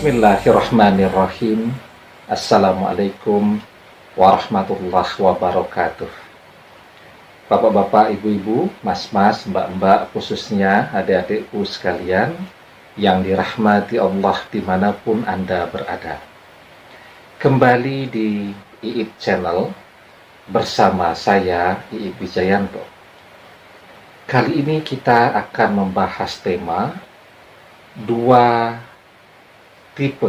Bismillahirrahmanirrahim. Assalamualaikum warahmatullahi wabarakatuh. Bapak-bapak, ibu-ibu, mas-mas, mbak-mbak, khususnya adik-adikku sekalian yang dirahmati Allah dimanapun Anda berada. Kembali di Iip Channel bersama saya, Iip Wijayanto. Kali ini kita akan membahas tema dua tipe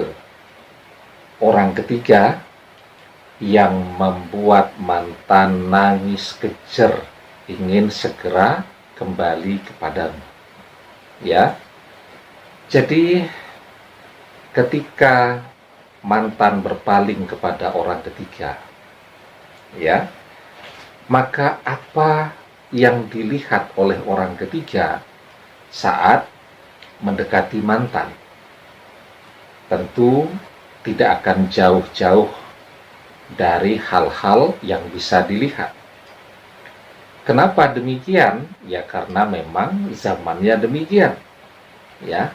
orang ketiga yang membuat mantan nangis kejer ingin segera kembali kepadamu. Ya. Jadi ketika mantan berpaling kepada orang ketiga, ya, maka apa yang dilihat oleh orang ketiga saat mendekati mantan? Tentu tidak akan jauh-jauh dari hal-hal yang bisa dilihat. Kenapa demikian? Ya karena memang zamannya demikian. Ya,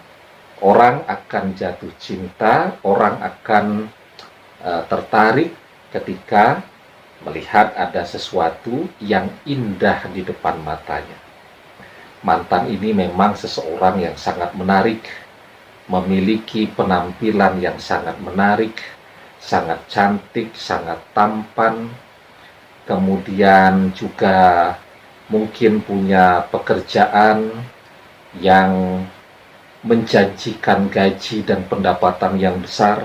orang akan jatuh cinta, orang akan tertarik ketika melihat ada sesuatu yang indah di depan matanya. Mantan ini memang seseorang yang sangat menarik, memiliki penampilan yang sangat menarik, sangat cantik, sangat tampan, kemudian juga mungkin punya pekerjaan yang menjanjikan gaji dan pendapatan yang besar,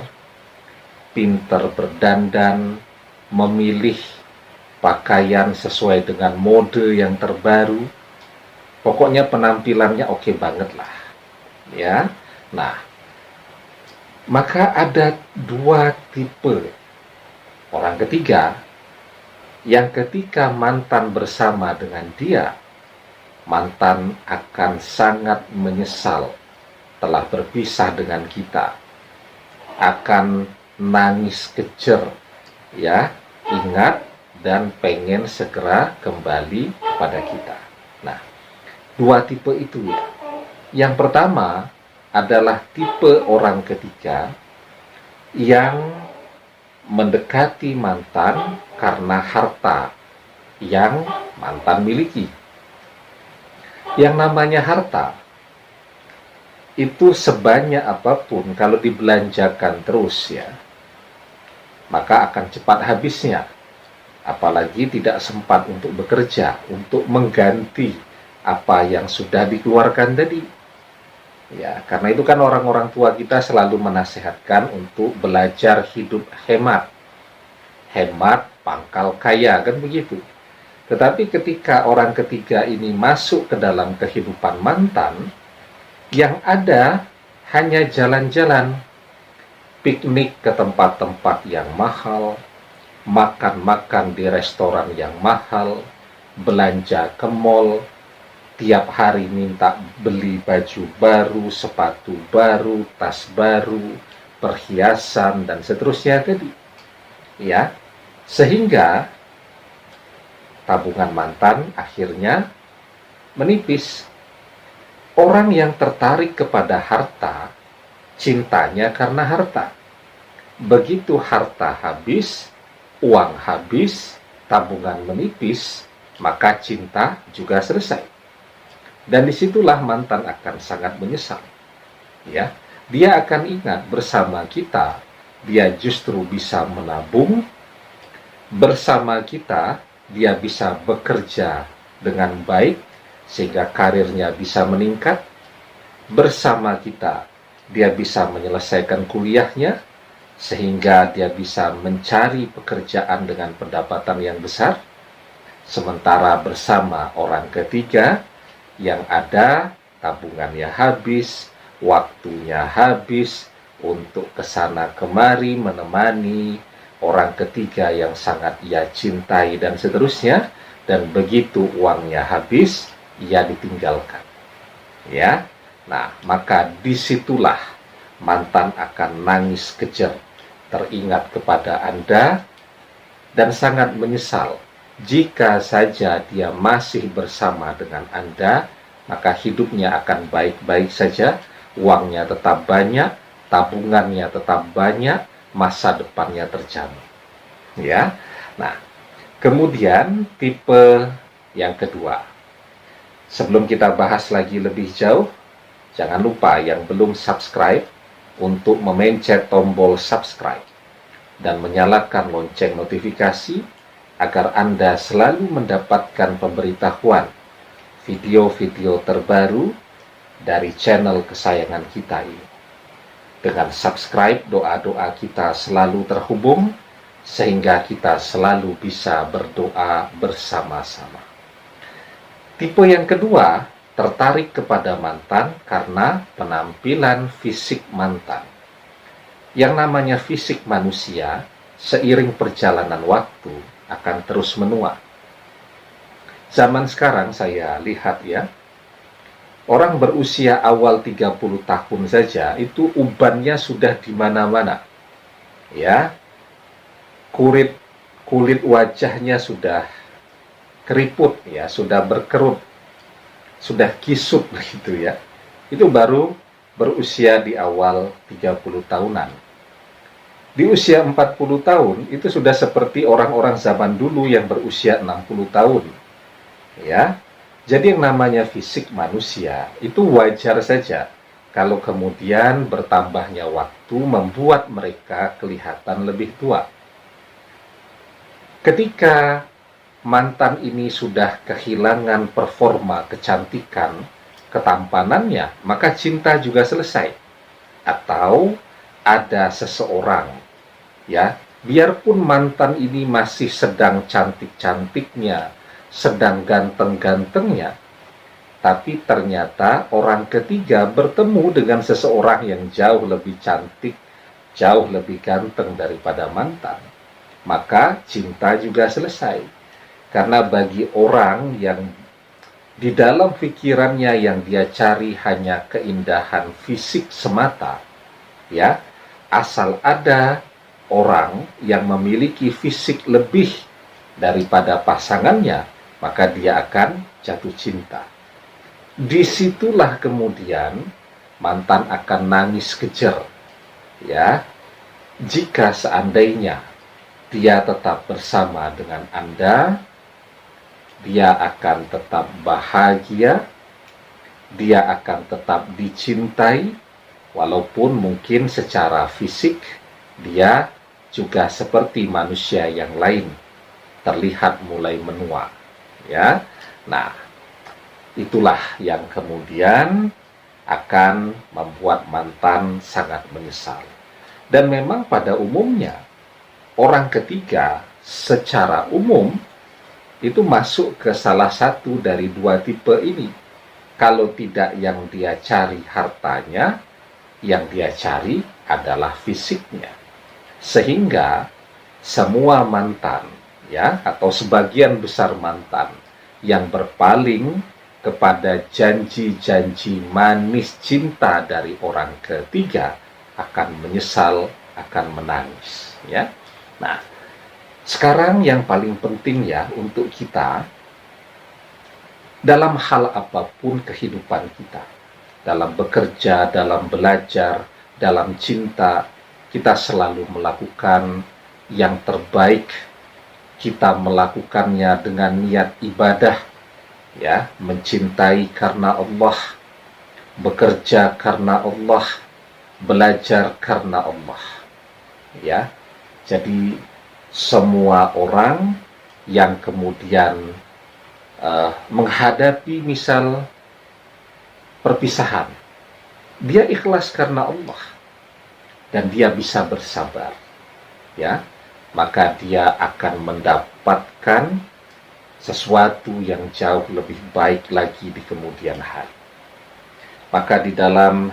pintar berdandan, memilih pakaian sesuai dengan mode yang terbaru, pokoknya penampilannya oke banget lah, ya. Nah, maka ada dua tipe orang ketiga yang ketika mantan bersama dengan dia, mantan akan sangat menyesal telah berpisah dengan kita, akan nangis kejer, ya, ingat dan pengen segera kembali kepada kita. Nah, dua tipe itu ya. Yang pertama adalah tipe orang ketiga yang mendekati mantan karena harta yang mantan miliki. Yang namanya harta itu sebanyak apapun kalau dibelanjakan terus ya, maka akan cepat habisnya. Apalagi tidak sempat untuk bekerja, untuk mengganti apa yang sudah dikeluarkan tadi. Ya, karena itu kan orang-orang tua kita selalu menasihatkan untuk belajar hidup hemat. Hemat pangkal kaya, kan begitu. Tetapi ketika orang ketiga ini masuk ke dalam kehidupan mantan, yang ada hanya jalan-jalan, piknik ke tempat-tempat yang mahal, makan-makan di restoran yang mahal, belanja ke mall, tiap hari minta beli baju baru, sepatu baru, tas baru, perhiasan, dan seterusnya tadi. Ya, sehingga tabungan mantan akhirnya menipis. Orang yang tertarik kepada harta, cintanya karena harta. Begitu harta habis, uang habis, tabungan menipis, maka cinta juga selesai. Dan disitulah mantan akan sangat menyesal. Ya, dia akan ingat bersama kita, dia justru bisa menabung. Bersama kita, dia bisa bekerja dengan baik, sehingga karirnya bisa meningkat. Bersama kita, dia bisa menyelesaikan kuliahnya, sehingga dia bisa mencari pekerjaan dengan pendapatan yang besar. Sementara bersama orang ketiga, yang ada tabungannya habis, waktunya habis untuk kesana kemari menemani orang ketiga yang sangat ia cintai dan seterusnya, dan begitu uangnya habis, ia ditinggalkan. Ya, nah maka disitulah mantan akan nangis kejer, teringat kepada Anda dan sangat menyesal. Jika saja dia masih bersama dengan Anda, maka hidupnya akan baik-baik saja, uangnya tetap banyak, tabungannya tetap banyak, masa depannya terjamin. Ya. Nah, kemudian tipe yang kedua. Sebelum kita bahas lagi lebih jauh, jangan lupa yang belum subscribe untuk memencet tombol subscribe dan menyalakan lonceng notifikasi agar Anda selalu mendapatkan pemberitahuan video-video terbaru dari channel kesayangan kita ini. Dengan subscribe, doa-doa kita selalu terhubung, sehingga kita selalu bisa berdoa bersama-sama. Tipe yang kedua, tertarik kepada mantan karena penampilan fisik mantan. Yang namanya fisik manusia, seiring perjalanan waktu, akan terus menua. Zaman sekarang saya lihat ya, orang berusia awal 30 tahun saja itu ubannya sudah di mana-mana. Ya. Kulit wajahnya sudah keriput ya, sudah berkerut, sudah kisut begitu ya. Itu baru berusia di awal 30 tahunan. Di usia 40 tahun itu sudah seperti orang-orang zaman dulu yang berusia 60 tahun. Ya. Jadi yang namanya fisik manusia itu wajar saja kalau kemudian bertambahnya waktu membuat mereka kelihatan lebih tua. Ketika mantan ini sudah kehilangan performa kecantikan, ketampanannya, maka cinta juga selesai. Atau ada seseorang, ya, biarpun mantan ini masih sedang cantik-cantiknya, sedang ganteng-gantengnya, tapi ternyata orang ketiga bertemu dengan seseorang yang jauh lebih cantik, jauh lebih ganteng daripada mantan, maka cinta juga selesai. Karena bagi orang yang di dalam pikirannya yang dia cari hanya keindahan fisik semata, ya, asal ada orang yang memiliki fisik lebih daripada pasangannya, maka dia akan jatuh cinta. Disitulah kemudian mantan akan nangis kejer, ya, jika seandainya dia tetap bersama dengan Anda, dia akan tetap bahagia, dia akan tetap dicintai, walaupun mungkin secara fisik dia juga seperti manusia yang lain, terlihat mulai menua. Ya, nah, itulah yang kemudian akan membuat mantan sangat menyesal. Dan memang pada umumnya orang ketiga secara umum itu masuk ke salah satu dari dua tipe ini. Kalau tidak yang dia cari hartanya, yang dia cari adalah fisiknya. Sehingga semua mantan, ya, atau sebagian besar mantan yang berpaling kepada janji-janji manis cinta dari orang ketiga akan menyesal, akan menangis, ya. Nah, sekarang yang paling penting ya untuk kita dalam hal apapun kehidupan kita, dalam bekerja, dalam belajar, dalam cinta, kita selalu melakukan yang terbaik. Kita melakukannya dengan niat ibadah, ya, mencintai karena Allah, bekerja karena Allah, belajar karena Allah, ya. Jadi semua orang yang kemudian menghadapi misal perpisahan, dia ikhlas karena Allah dan dia bisa bersabar, ya, maka dia akan mendapatkan sesuatu yang jauh lebih baik lagi di kemudian hari. Maka di dalam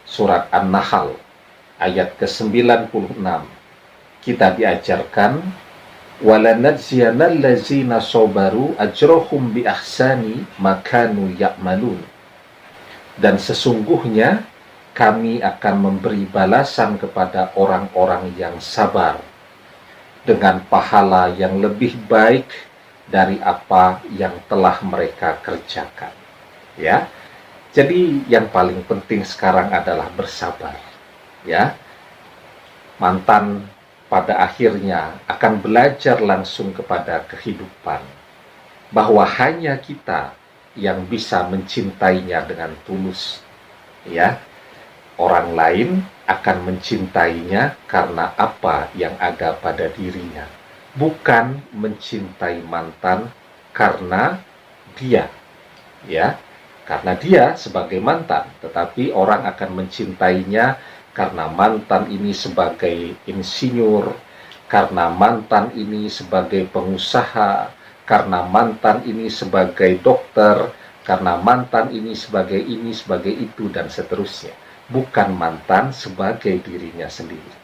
surat An-Nahl ayat ke-96 kita diajarkan walanadziyannallazina sabaru ajrahum bi ahsani ma kanu ya'malun. Dan sesungguhnya kami akan memberi balasan kepada orang-orang yang sabar dengan pahala yang lebih baik dari apa yang telah mereka kerjakan. Ya. Jadi yang paling penting sekarang adalah bersabar. ya. Mantan pada akhirnya akan belajar langsung kepada kehidupan bahwa hanya kita yang bisa mencintainya dengan tulus, ya. Orang lain akan mencintainya karena apa yang ada pada dirinya, bukan mencintai mantan karena dia, ya, karena dia sebagai mantan, tetapi orang akan mencintainya karena mantan ini sebagai insinyur, karena mantan ini sebagai pengusaha, karena mantan ini sebagai dokter, karena mantan ini sebagai itu, dan seterusnya. Bukan mantan sebagai dirinya sendiri.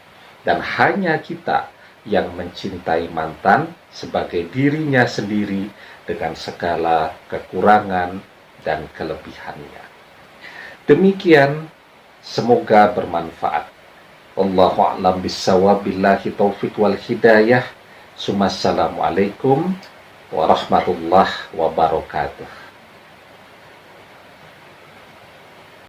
Dan hanya kita yang mencintai mantan sebagai dirinya sendiri dengan segala kekurangan dan kelebihannya. Demikian, semoga bermanfaat. Wallahu a'lam bissawab, billahi taufiq wal hidayah. Assalamualaikum warahmatullahi wabarakatuh.